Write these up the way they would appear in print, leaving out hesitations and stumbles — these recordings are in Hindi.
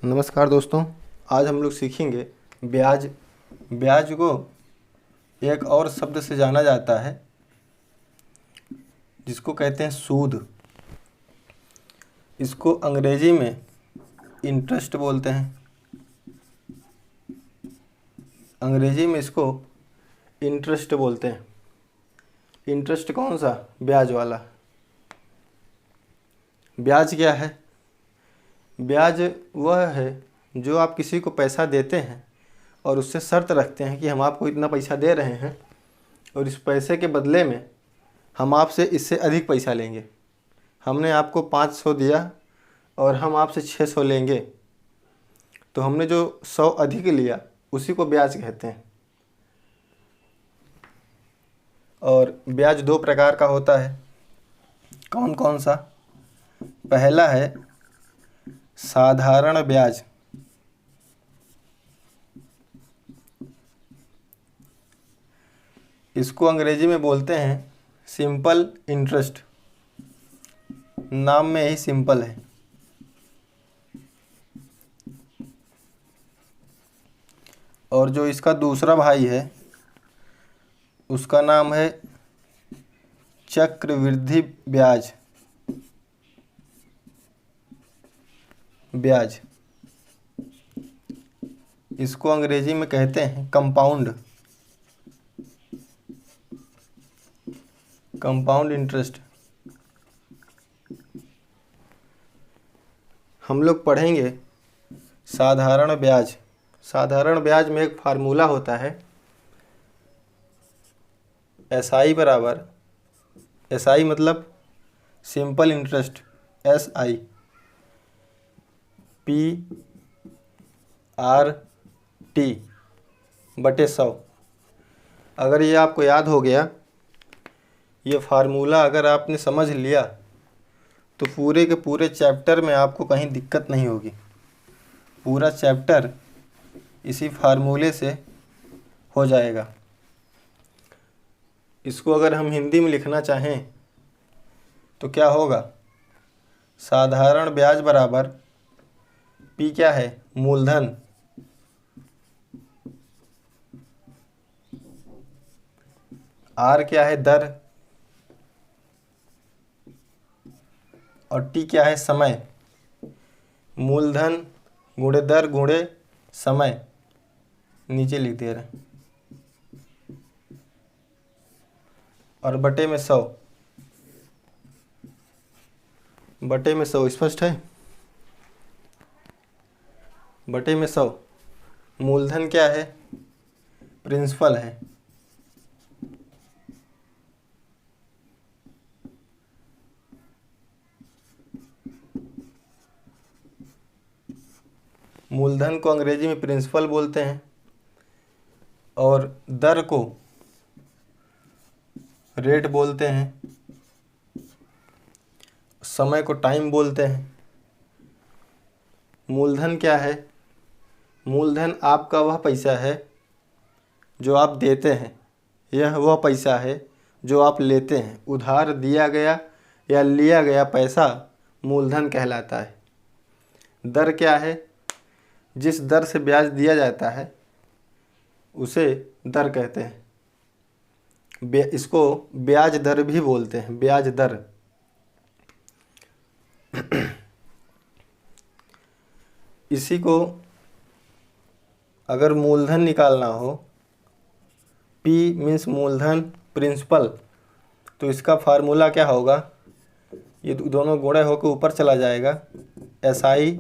नमस्कार दोस्तों। आज हम लोग सीखेंगे ब्याज। ब्याज को एक और शब्द से जाना जाता है जिसको कहते हैं सूद। इसको अंग्रेजी में इंटरेस्ट बोलते हैं। अंग्रेजी में इसको इंटरेस्ट बोलते हैं। इंटरेस्ट कौन सा? ब्याज वाला। ब्याज क्या है? ब्याज वह है जो आप किसी को पैसा देते हैं और उससे शर्त रखते हैं कि हम आपको इतना पैसा दे रहे हैं और इस पैसे के बदले में हम आपसे इससे अधिक पैसा लेंगे। हमने आपको 500 दिया और हम आपसे 600 लेंगे, तो हमने जो 100 अधिक लिया उसी को ब्याज कहते हैं। और ब्याज दो प्रकार का होता है। कौन कौन सा? पहला है साधारण ब्याज। इसको अंग्रेजी में बोलते हैं सिंपल इंटरेस्ट। नाम में यही सिंपल है। और जो इसका दूसरा भाई है उसका नाम है चक्रवृद्धि ब्याज। ब्याज इसको अंग्रेजी में कहते हैं कंपाउंड। Compound interest. हम लोग पढ़ेंगे साधारण ब्याज। साधारण ब्याज में एक फार्मूला होता है SI बराबर, SI मतलब सिंपल इंटरेस्ट, SI PRT बटे 100। अगर ये आपको याद हो गया, ये फार्मूला अगर आपने समझ लिया तो पूरे के पूरे चैप्टर में आपको कहीं दिक्कत नहीं होगी। पूरा चैप्टर इसी फार्मूले से हो जाएगा। इसको अगर हम हिंदी में लिखना चाहें तो क्या होगा? साधारण ब्याज बराबर P क्या है? मूलधन, R क्या है? दर, और T क्या है? समय। मूलधन गुणे दर गुणे समय, नीचे लिख दे रहे हैं, और बटे में 100। बटे में 100 स्पष्ट है? बटे में 100। मूलधन क्या है? प्रिंसिपल है। मूलधन को अंग्रेजी में प्रिंसिपल बोलते हैं और दर को रेट बोलते हैं। समय को टाइम बोलते हैं। मूलधन क्या है? मूलधन आपका वह पैसा है जो आप देते हैं। यह वह पैसा है जो आप लेते हैं। उधार दिया गया या लिया गया पैसा मूलधन कहलाता है। दर क्या है? जिस दर से ब्याज दिया जाता है उसे दर कहते हैं। इसको ब्याज दर भी बोलते हैं। ब्याज दर। इसी को अगर मूलधन निकालना हो, P मीन्स मूलधन प्रिंसिपल, तो इसका फार्मूला क्या होगा? ये दोनों गुणे होकर ऊपर चला जाएगा। SI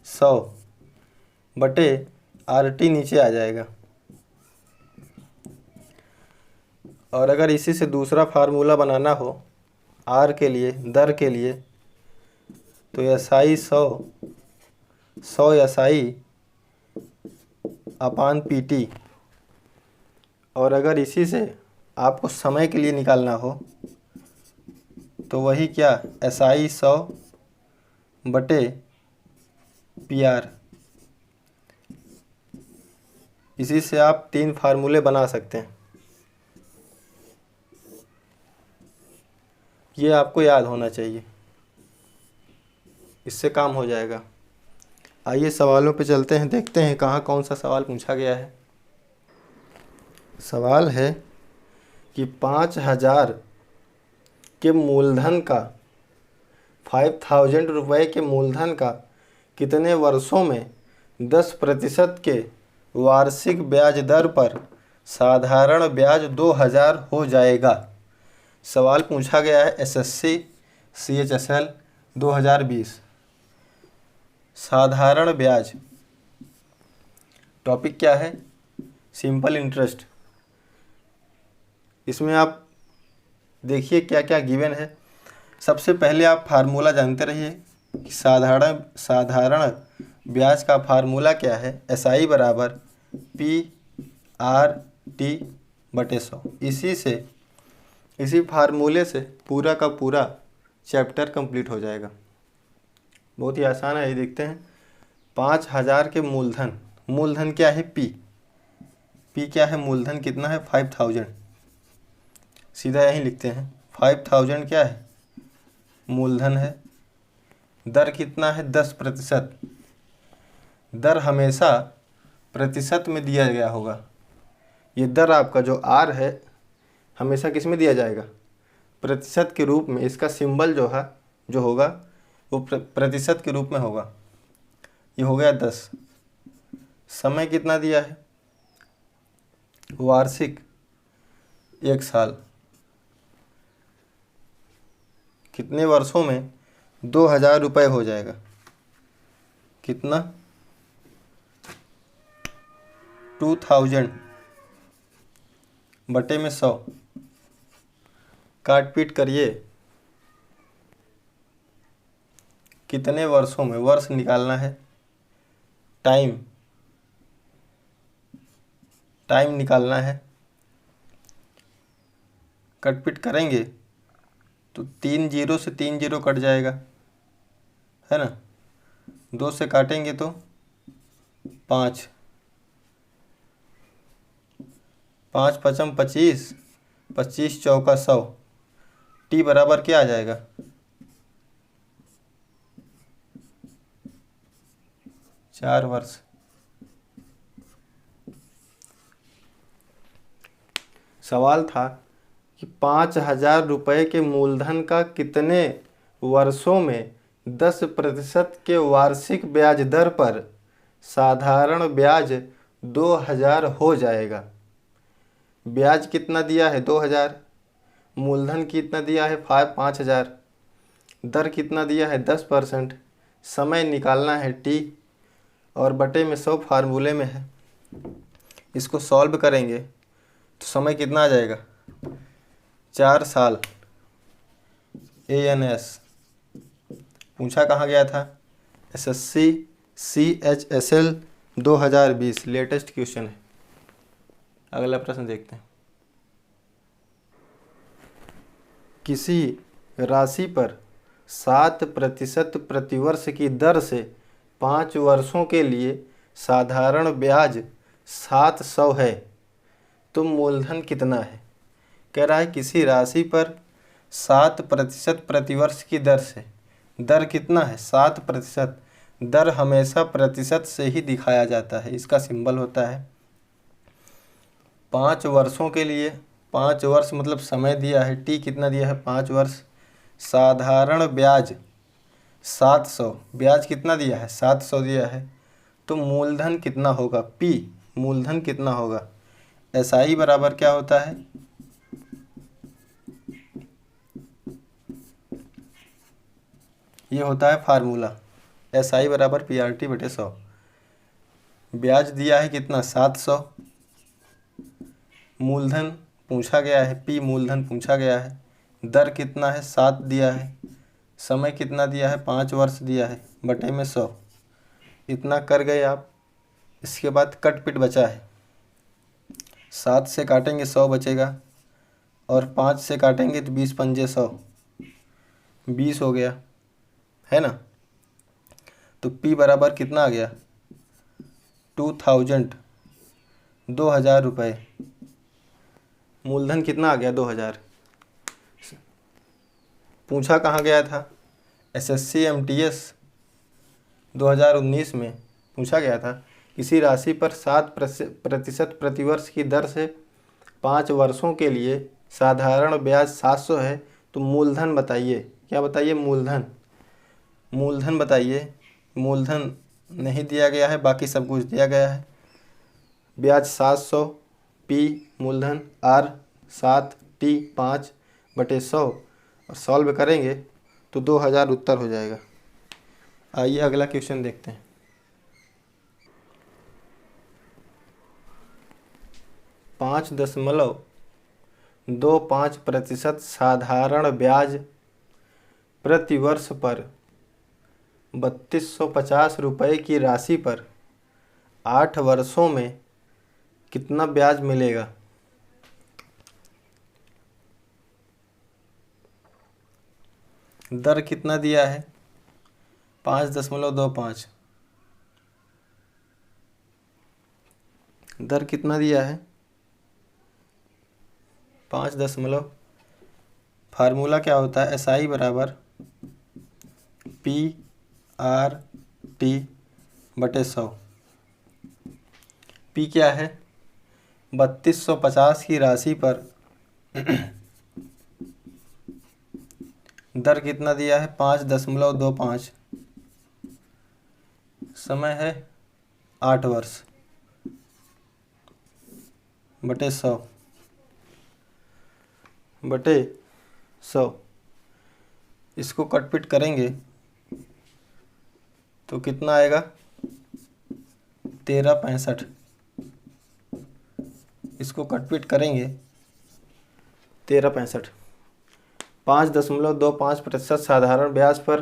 100 बटे RT नीचे आ जाएगा। और अगर इसी से दूसरा फार्मूला बनाना हो R के लिए, दर के लिए, तो SI 100 SI अपान PT। और अगर इसी से आपको समय के लिए निकालना हो तो वही क्या? SI 100 बटे PR। इसी से आप 3 फार्मूले बना सकते हैं। ये आपको याद होना चाहिए, इससे काम हो जाएगा। आइए सवालों पे चलते हैं, देखते हैं कहाँ कौन सा सवाल पूछा गया है। सवाल है कि 5,000 के मूलधन का 5,000 रुपये के मूलधन का कितने वर्षों में 10% के वार्षिक ब्याज दर पर साधारण ब्याज 2,000 हो जाएगा। सवाल पूछा गया है एसएससी CHSL 2020। साधारण ब्याज, टॉपिक क्या है? Simple interest. इसमें आप देखिए क्या क्या गिवन है। सबसे पहले आप फार्मूला जानते रहिए कि साधारण ब्याज का फार्मूला क्या है। SI बराबर PRT/100। इसी फार्मूले से पूरा का पूरा चैप्टर कंप्लीट हो जाएगा। बहुत ही आसान है, ये देखते हैं। 5,000 के मूलधन क्या है? P क्या है? मूलधन कितना है? 5,000। सीधा यहीं लिखते हैं। 5,000 क्या है? मूलधन है। दर कितना है? 10%। दर हमेशा प्रतिशत में दिया गया होगा। ये दर आपका जो R है हमेशा किस में दिया जाएगा? प्रतिशत के रूप में। इसका सिंबल जो होगा वो प्रतिशत के रूप में होगा। ये हो गया 10। समय कितना दिया है? वार्षिक 1 साल। कितने वर्षों में? 2,000 रुपये हो जाएगा। कितना? 2,000 बटे में 100। काट पीट करिए। कितने वर्षों में? वर्ष निकालना है। टाइम निकालना है। कट पीट करेंगे तो 3 0 से 3 0 कट जाएगा, है ना। 2 से काटेंगे तो 5। 5 पचम 25, 25 चौका 100। T बराबर क्या आ जाएगा? 4 वर्ष। सवाल था कि 5,000 रुपये के मूलधन का कितने वर्षों में 10% के वार्षिक ब्याज दर पर साधारण ब्याज 2,000 हो जाएगा। ब्याज कितना दिया है? 2,000। मूलधन कितना दिया है? 5,000। दर कितना दिया है? 10%। समय निकालना है T और बटे में 100 फार्मूले में है। इसको सॉल्व करेंगे तो समय कितना आ जाएगा? 4 साल। ANS पूछा कहाँ गया था? SSC CHSL 2020। लेटेस्ट क्वेश्चन है। अगला प्रश्न देखते हैं। किसी राशि पर 7% प्रतिवर्ष की दर से 5 वर्षों के लिए साधारण ब्याज 700 है, तो मूलधन कितना है? कह रहा है किसी राशि पर 7% प्रतिवर्ष की दर से। दर कितना है? 7%। दर हमेशा प्रतिशत से ही दिखाया जाता है, इसका सिंबल होता है। 5 वर्षों के लिए, 5 वर्ष मतलब समय दिया है। T कितना दिया है? 5 वर्ष। साधारण ब्याज 700। ब्याज कितना दिया है? 700 दिया है। तो मूलधन कितना होगा? P मूलधन कितना होगा? SI बराबर क्या होता है? ये होता है फार्मूला। SI बराबर PRT/100। ब्याज दिया है कितना? 700। मूलधन पूछा गया है, P मूलधन पूछा गया है। दर कितना है? 7 दिया है। समय कितना दिया है? 5 वर्ष दिया है, बटे में 100। इतना कर गए आप। इसके बाद कट पिट बचा है। 7 से काटेंगे 100 बचेगा और 5 से काटेंगे तो 20 पंजे 100, 20 हो गया, है ना। तो P बराबर कितना आ गया? 2,000, 2,000 रुपये। मूलधन कितना आ गया? 2,000। पूछा कहाँ गया था? SSC MTS 2019 में पूछा गया था, किसी राशि पर 7% प्रतिवर्ष की दर से 5 वर्षों के लिए साधारण ब्याज 700 है, तो मूलधन बताइए। क्या बताइए? मूलधन। मूलधन बताइए। मूलधन नहीं दिया गया है, बाकी सब कुछ दिया गया है। ब्याज 700, पी मूलधन, आर 7, टी 5/100 और सॉल्व करेंगे तो 2000 उत्तर हो जाएगा। आइए अगला क्वेश्चन देखते हैं। 5.25% साधारण ब्याज प्रति वर्ष पर 3250 रुपये की राशि पर 8 वर्षों में कितना ब्याज मिलेगा? दर कितना दिया है? 5.25। दर कितना दिया है? 5 फार्मूला क्या होता है? SI बराबर PRT/100। P क्या है? 3250 की राशि पर दर कितना दिया है? 5.25। समय है 8 वर्ष बटे 100। इसको कटपिट करेंगे तो कितना आएगा? 1365। इसको कटपिट करेंगे 1365। 5.25% साधारण ब्याज पर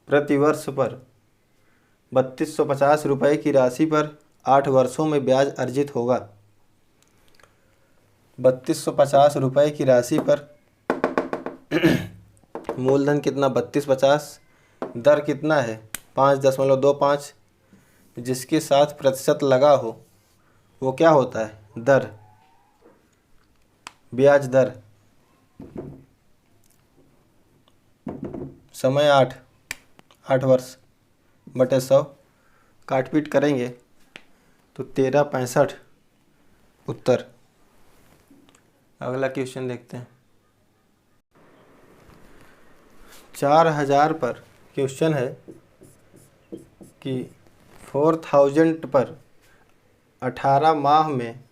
प्रति वर्ष पर 3250 रुपये की राशि पर 8 वर्षों में ब्याज अर्जित होगा। 3250 रुपये की राशि पर मूलधन कितना? 3250। दर कितना है? 5.25। जिसके साथ प्रतिशत लगा हो वो क्या होता है? दर, ब्याज दर। समय 8 वर्ष बटे 100। काटपीट करेंगे तो 1365 उत्तर। अगला क्वेश्चन देखते हैं। 4000 पर क्वेश्चन है कि 4000 पर 18 माह में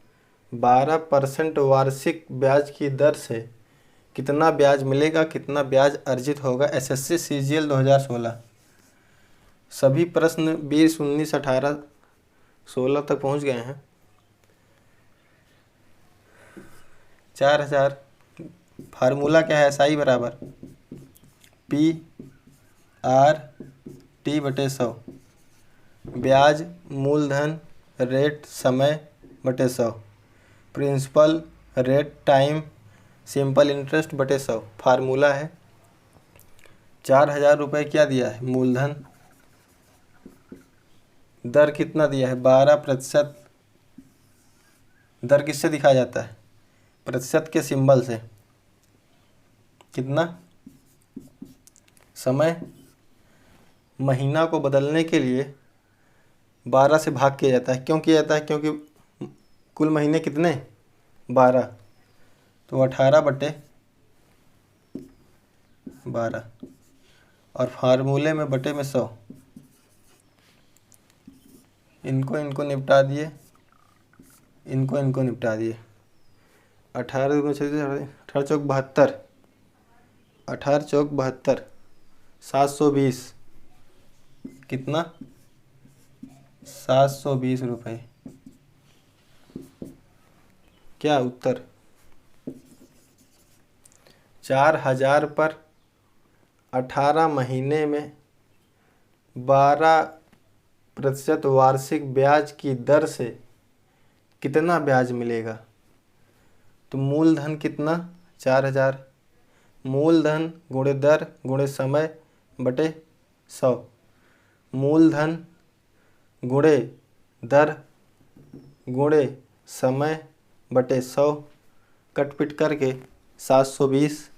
12% वार्षिक ब्याज की दर से कितना ब्याज मिलेगा? कितना ब्याज अर्जित होगा? SSC CGL 2016। सभी प्रश्न 20, 19, 18, 16 तक पहुंच गए हैं। 4000 फार्मूला क्या है? SI बराबर PRT/100। ब्याज मूलधन रेट समय बटे 100। Principal rate time simple interest बटे 100 फार्मूला है। 4000 रुपये क्या दिया है? मूलधन। दर कितना दिया है? 12%। दर किससे दिखाया जाता है? प्रतिशत के सिंबल से। कितना? समय महीना को बदलने के लिए 12 से भाग किया जाता है। क्यों किया जाता है? क्योंकि कुल महीने कितने? 12, तो 18/12 और फार्मूले में बटे में 100। इनको निपटा दिए, इनको निपटा दिए। 18 में 18 चौक 72, 18 चौक 72, 720। कितना? 720 रुपये। क्या उत्तर? 4000 पर 18 महीने में 12% वार्षिक ब्याज की दर से कितना ब्याज मिलेगा? तो मूलधन कितना? 4000। मूलधन गुणे दर गुणे समय बटे 100। मूलधन गुणे दर गुणे समय बटे 100 कटपिट करके 720।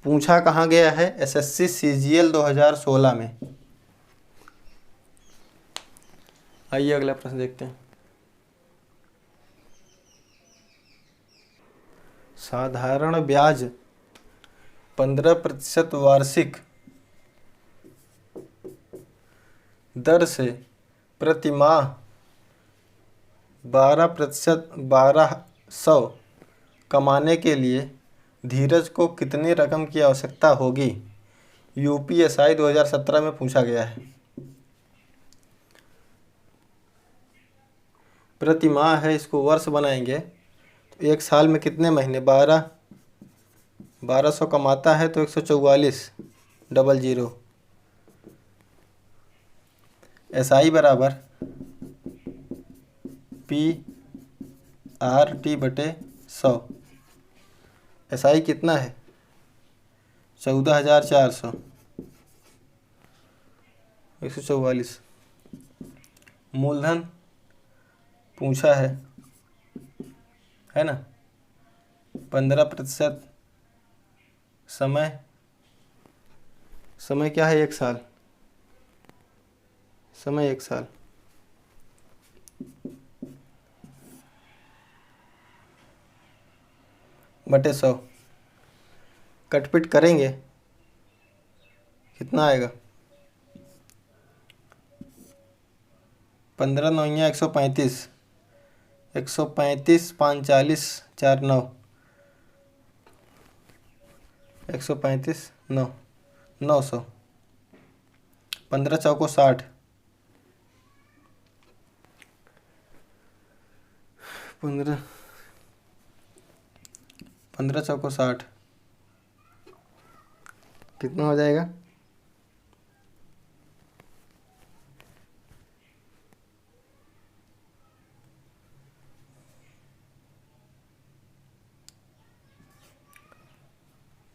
पूछा कहाँ गया है? SSC CGL 2016 में। आइए अगला प्रश्न देखते हैं। साधारण ब्याज 15% वार्षिक दर से प्रति माह 12% 1200 कमाने के लिए धीरज को कितनी रकम की आवश्यकता होगी? यूपीएसआई 2017 में पूछा गया है। प्रति माह है, इसको वर्ष बनाएंगे तो एक साल में कितने महीने? 1200 कमाता है तो 144 00। एसआई बराबर PRT बटे 100। एसआई कितना है? 14,400 144। मूलधन पूछा है ना। 15%। समय क्या है? एक साल। समय एक साल। बटे 100 कटपिट करेंगे कितना आएगा? 15 9 135 135 5 40 4 9 135 9 900। 15 चौको 60 15 चौको 60 कितना हो जाएगा?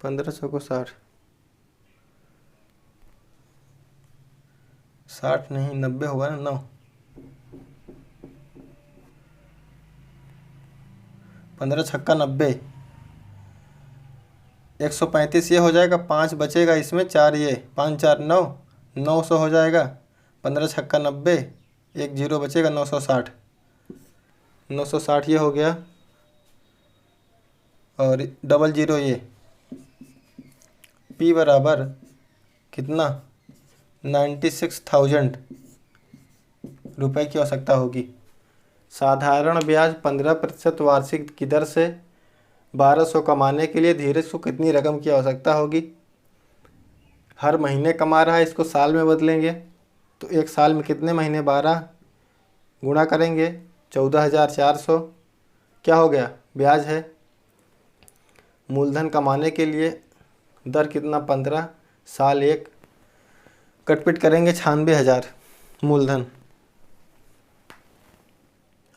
15 चौको 60 60 नहीं 90 होगा ना। 9 15 छक्का 90 135 ये हो जाएगा। 5 बचेगा इसमें, 4 ये 5 4 9 900 हो जाएगा। 15 छक्का 90 1 0 बचेगा 960 960 ये हो गया। और 00 ये P बराबर कितना? 96,000 रुपये की आवश्यकता होगी। साधारण ब्याज 15% वार्षिक की दर से 1200 कमाने के लिए धीरज को कितनी रकम की आवश्यकता होगी? हर महीने कमा रहा है, इसको साल में बदलेंगे तो एक साल में कितने महीने? 12 गुणा करेंगे 14,400। क्या हो गया? ब्याज है। मूलधन कमाने के लिए दर कितना? 15 साल 1 कटपिट करेंगे 96,000 मूलधन।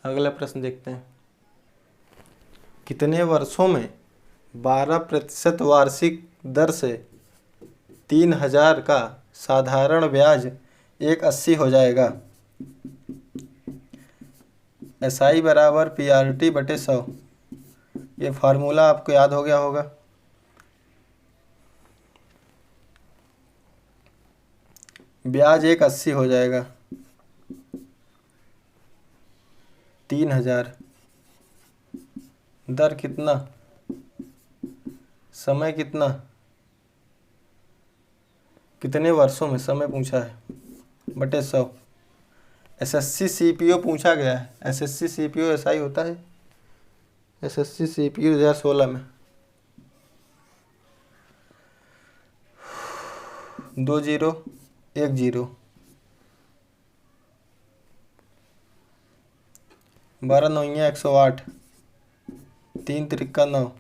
अगला प्रश्न देखते हैं। कितने वर्षों में 12% वार्षिक दर से 3,000 का साधारण ब्याज 180 हो जाएगा? एसआई बराबर PRT बटे 100। ये फार्मूला आपको याद हो गया होगा। ब्याज 180 हो जाएगा। 3,000 दर कितना? समय कितना? कितने वर्षों में समय पूछा है? बटे 100। SSC CPO पूछा गया है। SSC CPO ऐसा ही होता है। SSC CPO 2016 में 2 0 1 0 12 9 108 3 3 9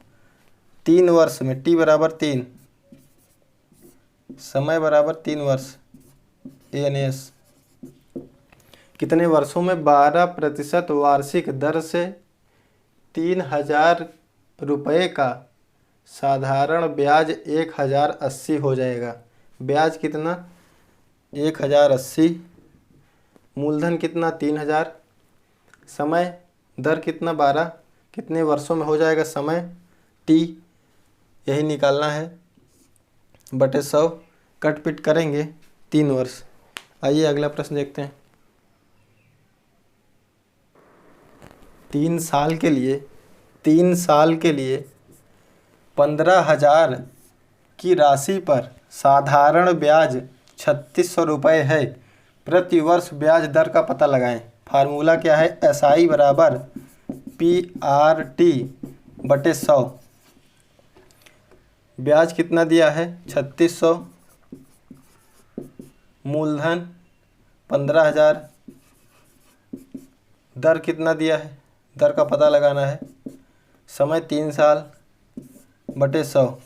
3 वर्ष में T बराबर 3 समय बराबर 3 वर्ष ANS। कितने वर्षों में 12% वार्षिक दर से 3,000 रुपये का साधारण ब्याज 1,080 हो जाएगा? ब्याज कितना? 1,080। मूलधन कितना? 3,000। समय दर कितना? 12। कितने वर्षों में हो जाएगा? समय T यही निकालना है बटे 100 कट पिट करेंगे 3 वर्ष। आइए अगला प्रश्न देखते हैं। तीन साल के लिए 15,000 की राशि पर साधारण ब्याज 3600 रुपये है। प्रति वर्ष ब्याज दर का पता लगाएं। फार्मूला क्या है? SI बराबर PRT बटे 100। ब्याज कितना दिया है? 3600, मूलधन 15,000, दर कितना दिया है? दर का पता लगाना है। समय 3 साल बटे 100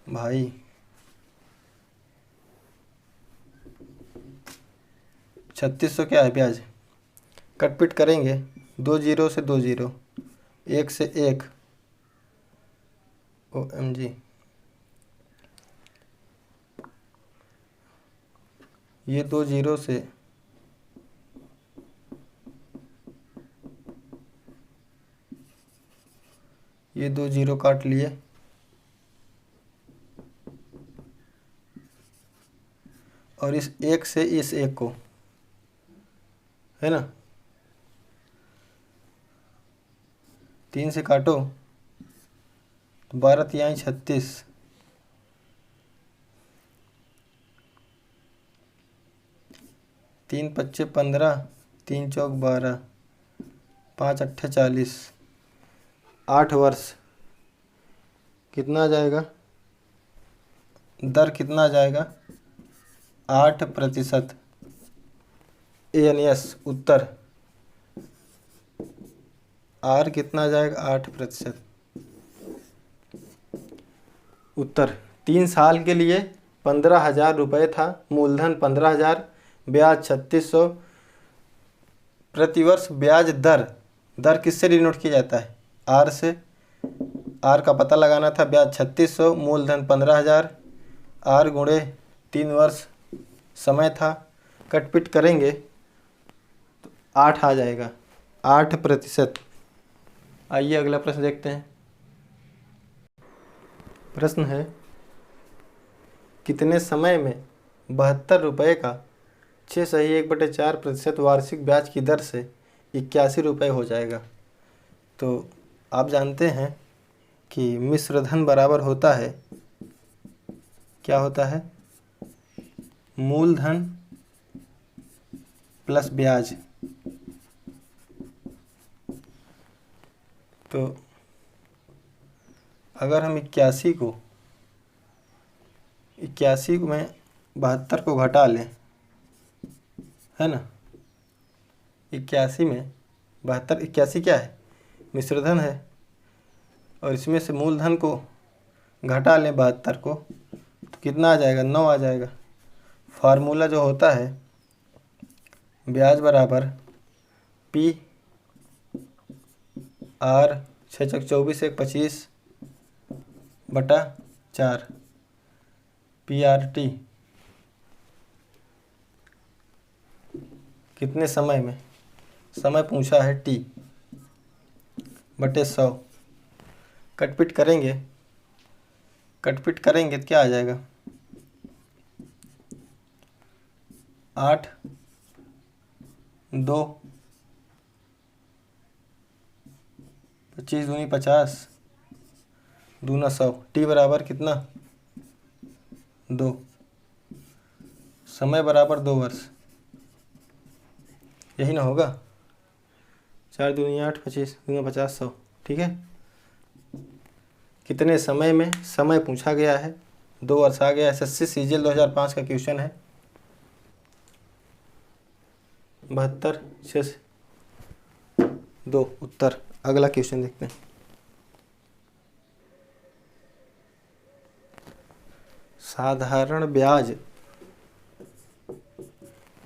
भाई 3600 क्या है ब्याज? कटपिट करेंगे, 2 जीरो से 2 जीरो, 1 से 1, OMG, ये 2 जीरो से ये 2 जीरो काट लिए, और इस 1 से इस 1 को, है ना, 3 से काटो तो 12 तिहाई 36, 3 पच्चे 15, 3 चौक 12, 5 अट्ठे 40, 8 वर्ष कितना आ जाएगा? दर कितना आ जाएगा? 8%। ANS उत्तर R कितना आ जाएगा? 8%। उत्तर 3 साल के लिए 15,000 रुपये था, मूलधन 15,000, ब्याज 3600, प्रतिवर्ष ब्याज दर किससे डिनोट किया जाता है? R से। R का पता लगाना था। ब्याज 3600, मूलधन 15,000, R गुणे 3 वर्ष समय था। कटपिट करेंगे तो 8 आ जाएगा, 8%। आइए अगला प्रश्न देखते हैं। प्रश्न है, कितने समय में 72 रुपये का 6/1/4% वार्षिक ब्याज की दर से 81 रुपये हो जाएगा? तो आप जानते हैं कि मिश्र धन बराबर होता है, क्या होता है? मूलधन प्लस ब्याज। तो अगर हम 81 में 72 को घटा लें, है ना, 81 में 72, 81 क्या है? मिश्रधन है, और इसमें से मूलधन को घटा लें 72 को, तो कितना आ जाएगा? 9 आ जाएगा। फार्मूला जो होता है, ब्याज बराबर P R 6 चौक 24 1 25 बटा 4 PRT कितने समय में? समय पूछा है T बटे 100। कटपिट करेंगे तो क्या आ जाएगा? 8 2 25 दूनी 50 दूना 100। T बराबर कितना? 2। समय बराबर 2 वर्ष, यही ना होगा? 4 दूनी 8, 25 दूना 50, 100। ठीक है, कितने समय में? समय पूछा गया है, 2 वर्ष आ गया। SSC CGL 2005 का क्वेश्चन है। 72 6 2 उत्तर। अगला क्वेश्चन देखते हैं। साधारण ब्याज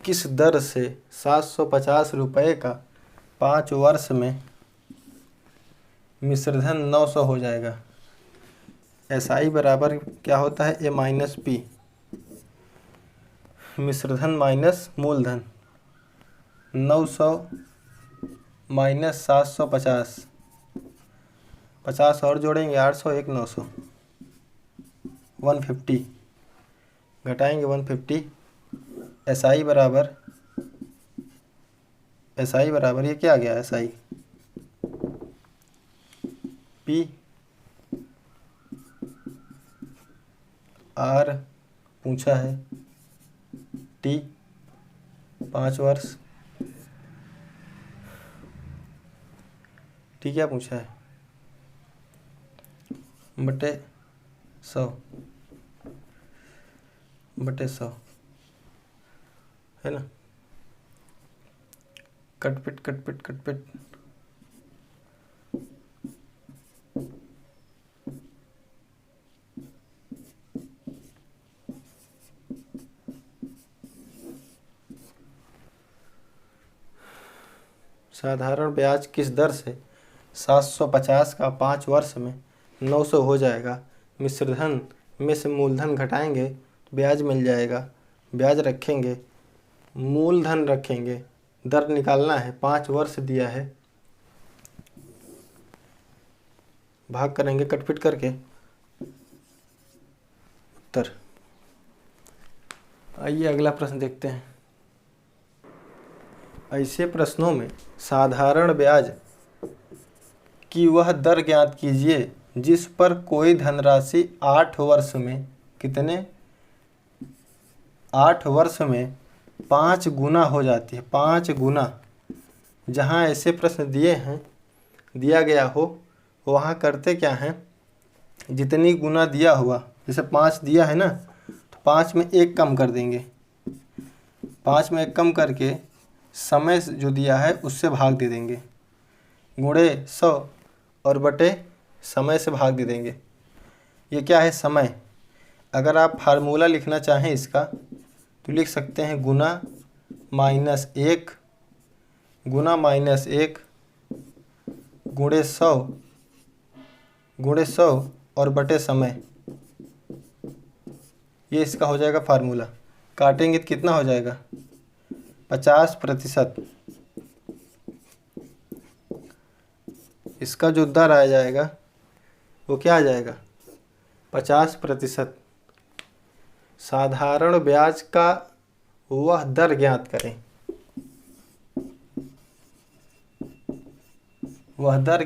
किस दर से 750 रुपये का 5 वर्ष में मिश्रधन 900 हो जाएगा? SI बराबर क्या होता है? A माइनस P, मिश्रधन माइनस मूलधन। 900 माइनस 750, 50 और जोड़ेंगे 800, 1 900, 150 घटाएंगे 150, SI बराबर ये क्या आ गया SI P R पूछा है T 5 वर्ष T क्या पूछा है बटे 100 है ना। कटपिट साधारण ब्याज किस दर से 750 का 5 वर्ष में 900 हो जाएगा। मिश्रधन में से मूलधन घटाएंगे तो ब्याज मिल जाएगा। ब्याज रखेंगे, मूलधन रखेंगे, दर निकालना है। 5 वर्ष दिया है, भाग करेंगे कटपिट करके उत्तर। आइए अगला प्रश्न देखते हैं। ऐसे प्रश्नों में साधारण ब्याज की वह दर ज्ञात कीजिए जिस पर कोई धनराशि 8 वर्ष में कितने 8 वर्ष में 5 गुना हो जाती है। 5 गुना। जहाँ ऐसे प्रश्न दिया गया हो वहाँ करते क्या हैं, जितनी गुना दिया हुआ, जैसे 5 दिया है ना तो 5 में 1 कम कर देंगे। 5 में 1 कम करके समय जो दिया है उससे भाग दे देंगे, गुणे 100 और बटे समय से भाग दे देंगे। ये क्या है समय। अगर आप फार्मूला लिखना चाहें इसका तो लिख सकते हैं गुना -1 गुणे 100 और बटे समय। ये इसका हो जाएगा फार्मूला। काटेंगे तो कितना हो जाएगा 50%। इसका जो दर आ जाएगा वो क्या आ जाएगा 50%। साधारण ब्याज का वह दर ज्ञात करें। वह दर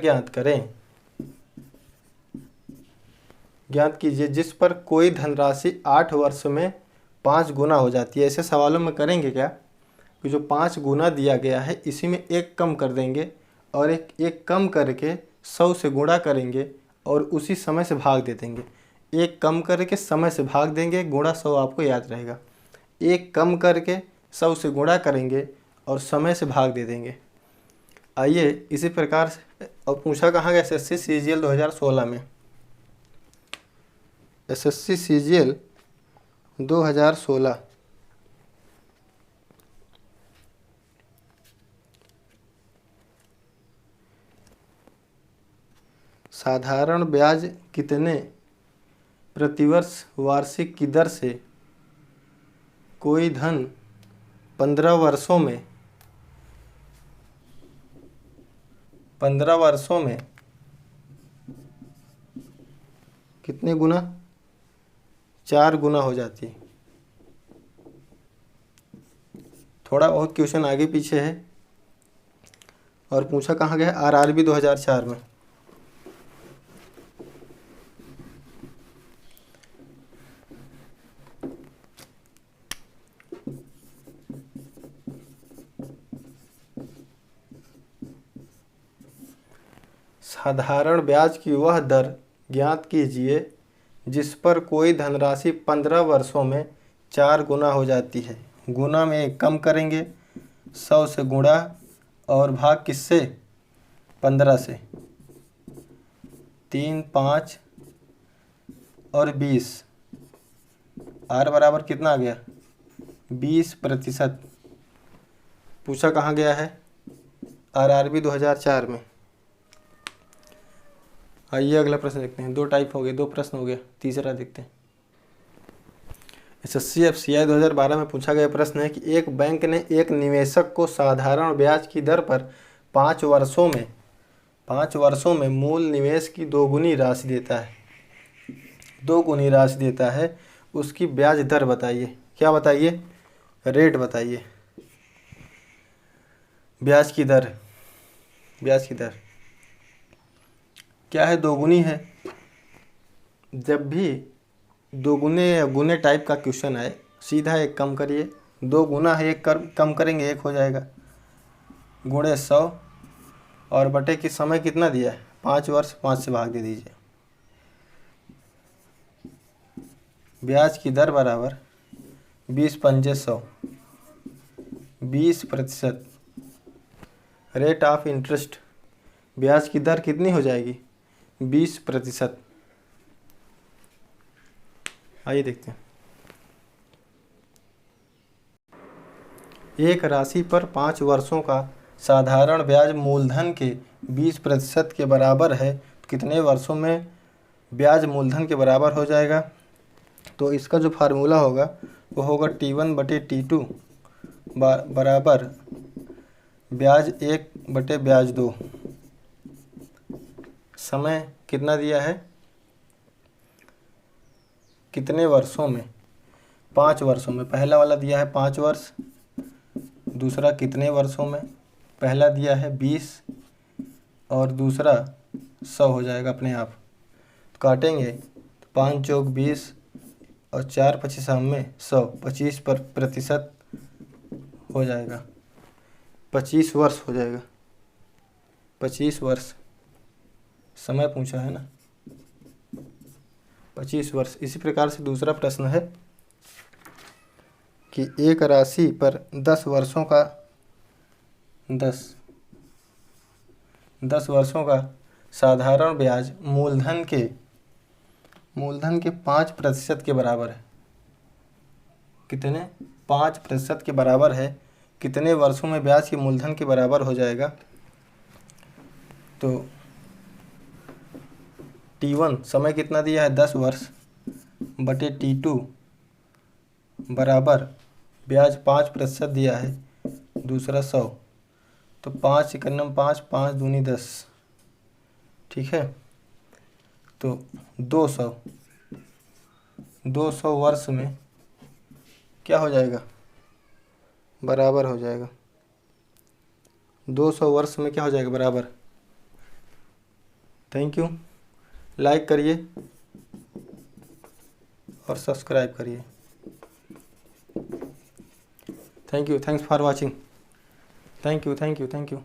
ज्ञात कीजिए जिस पर कोई धनराशि 8 वर्ष में 5 गुना हो जाती है। ऐसे सवालों में करेंगे क्या कि जो 5 गुना दिया गया है इसी में 1 कम कर देंगे और एक कम करके 100 से गुणा करेंगे और उसी समय से भाग दे देंगे। 1 कम करके समय से भाग देंगे, गुणा 100 आपको याद रहेगा। 1 कम करके 100 से गुणा करेंगे और समय से भाग दे देंगे। आइए इसी प्रकार से। और पूछा कहाँ गया SSC CGL 2016 में। SSC CGL 2016 साधारण ब्याज कितने प्रतिवर्ष वार्षिक की दर से कोई धन 15 वर्षों में कितने गुना 4 गुना हो जाती है। थोड़ा बहुत क्वेश्चन आगे पीछे है। और पूछा कहाँ गया RRB 2004 में। साधारण ब्याज की वह दर ज्ञात कीजिए जिस पर कोई धनराशि 15 वर्षों में 4 गुना हो जाती है। गुना में 1 कम करेंगे, 100 से गुणा और भाग किससे 15 से। 3, 5 और 20। R बराबर कितना आ गया 20%। पूछा कहाँ गया है RRB 2004 में। आइए अगला प्रश्न देखते हैं। 2 टाइप हो गए, 2 प्रश्न हो गया। तीसरा देखते हैं। SSC FCI 2012 में पूछा गया प्रश्न है कि एक बैंक ने एक निवेशक को साधारण ब्याज की दर पर 5 वर्षों में मूल निवेश की 2 गुनी राशि देता है। उसकी ब्याज दर बताइए। क्या बताइए रेट बताइए, ब्याज की दर, ब्याज की दर क्या है, दोगुनी है। जब भी दोगुने या गुने टाइप का क्वेश्चन आए, सीधा एक कम करिए, 2 गुना है, एक कम करेंगे 1 हो जाएगा, गुणे 100 और बटे कि समय कितना दिया है 5 वर्ष, 5 से भाग दे दीजिए। ब्याज की दर बराबर 20 पंजे 100, 20%। रेट ऑफ इंटरेस्ट, ब्याज की दर कितनी हो जाएगी 20%। आइए देखते हैं। एक राशि पर 5 वर्षों का साधारण ब्याज मूलधन के 20% के बराबर है, तो कितने वर्षों में ब्याज मूलधन के बराबर हो जाएगा। तो इसका जो फार्मूला होगा वो होगा T1 बटे T2 बराबर ब्याज 1 बटे ब्याज 2। समय कितना दिया है, कितने वर्षों में, 5 वर्षों में। पहला वाला दिया है 5 वर्ष, दूसरा कितने वर्षों में, पहला दिया है 20 और दूसरा 100 हो जाएगा अपने आप। तो काटेंगे तो 5 चौक 20 और 4 25 में 100, 25% हो जाएगा, 25 वर्ष हो जाएगा, 25 वर्ष। समय पूछा है ना, 25 वर्ष। इसी प्रकार से दूसरा प्रश्न है कि एक राशि पर 10 वर्षों का 10 वर्षों का साधारण ब्याज मूलधन के 5% के बराबर है। कितने, 5% के बराबर है, कितने वर्षों में ब्याज के मूलधन के बराबर हो जाएगा। तो T1 समय कितना दिया है 10 वर्ष बटे T2 बराबर ब्याज 5% दिया है, दूसरा 100। तो 5 1 5, 5 दूनी 10, ठीक है। तो 200 वर्ष में क्या हो जाएगा, बराबर हो जाएगा, 200 वर्ष में क्या हो जाएगा, बराबर। थैंक यू, लाइक करिए और सब्सक्राइब करिए। Thank you, thanks for watching. Thank you.